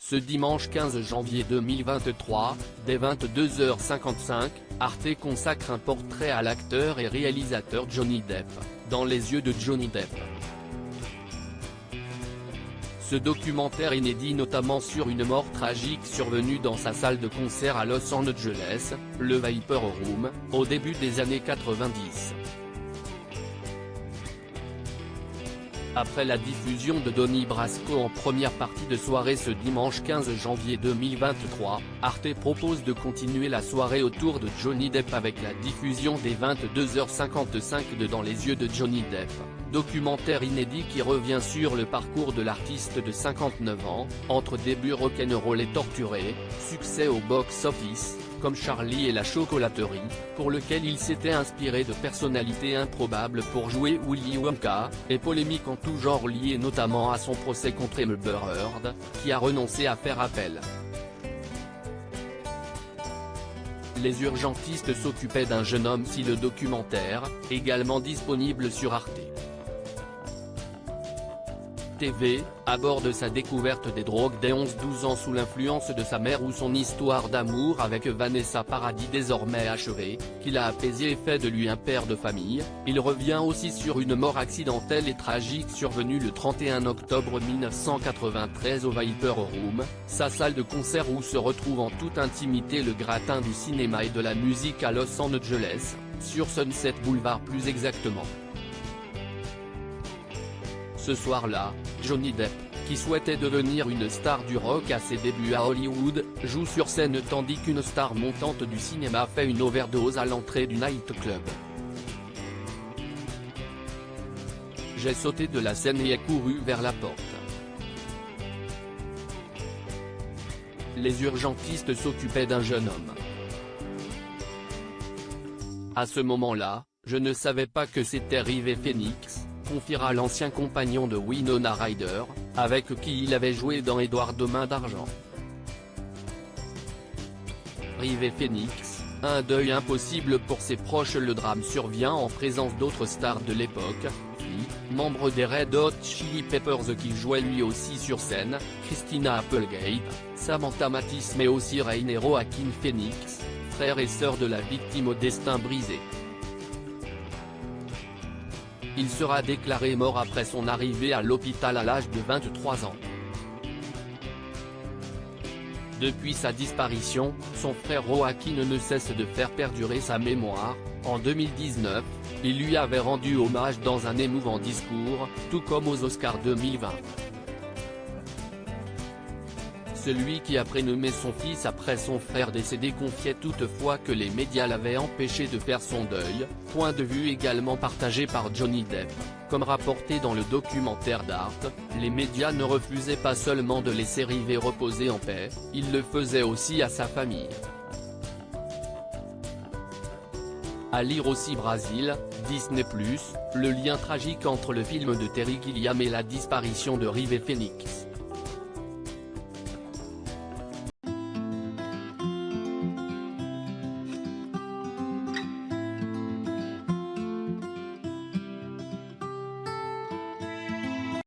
Ce dimanche 15 janvier 2023, dès 22h55, Arte consacre un portrait à l'acteur et réalisateur Johnny Depp, Dans les yeux de Johnny Depp. Ce documentaire inédit notamment sur une mort tragique survenue dans sa salle de concert à Los Angeles, le Viper Room, au début des années 90. Après la diffusion de Donnie Brasco en première partie de soirée ce dimanche 15 janvier 2023, Arte propose de continuer la soirée autour de Johnny Depp avec la diffusion des 22h55 de Dans les yeux de Johnny Depp, documentaire inédit qui revient sur le parcours de l'artiste de 59 ans, entre début rock'n'roll et torturé, succès au box-office, comme Charlie et la chocolaterie, pour lequel il s'était inspiré de personnalités improbables pour jouer Willy Wonka, et polémiques en tout genre liées notamment à son procès contre Amber Heard, qui a renoncé à faire appel. Les urgentistes s'occupaient d'un jeune homme si le documentaire, également disponible sur Arte TV, aborde sa découverte des drogues dès 11-12 ans sous l'influence de sa mère ou son histoire d'amour avec Vanessa Paradis désormais achevée, qui l'a apaisé et fait de lui un père de famille. Il revient aussi sur une mort accidentelle et tragique survenue le 31 octobre 1993 au Viper Room, sa salle de concert où se retrouve en toute intimité le gratin du cinéma et de la musique à Los Angeles, sur Sunset Boulevard plus exactement. Ce soir-là, Johnny Depp, qui souhaitait devenir une star du rock à ses débuts à Hollywood, joue sur scène tandis qu'une star montante du cinéma fait une overdose à l'entrée du nightclub. J'ai sauté de la scène et ai couru vers la porte. Les urgentistes s'occupaient d'un jeune homme. À ce moment-là, je ne savais pas que c'était River Phoenix, confiera l'ancien compagnon de Winona Ryder, avec qui il avait joué dans Edward Main d'argent. River Phoenix, un deuil impossible pour ses proches. Le drame survient en présence d'autres stars de l'époque, membre des Red Hot Chili Peppers qui jouait lui aussi sur scène, Christina Applegate, Samantha Mathis mais aussi Rain et Joaquin Phoenix, frère et sœur de la victime au destin brisé. Il sera déclaré mort après son arrivée à l'hôpital à l'âge de 23 ans. Depuis sa disparition, son frère Joaquin ne cesse de faire perdurer sa mémoire. En 2019, il lui avait rendu hommage dans un émouvant discours, tout comme aux Oscars 2020. Celui qui a prénommé son fils après son frère décédé confiait toutefois que les médias l'avaient empêché de faire son deuil, point de vue également partagé par Johnny Depp. Comme rapporté dans le documentaire d'Arte, les médias ne refusaient pas seulement de laisser River reposer en paix, ils le faisaient aussi à sa famille. À lire aussi Brasil, Disney+, le lien tragique entre le film de Terry Gilliam et la disparition de River Phoenix.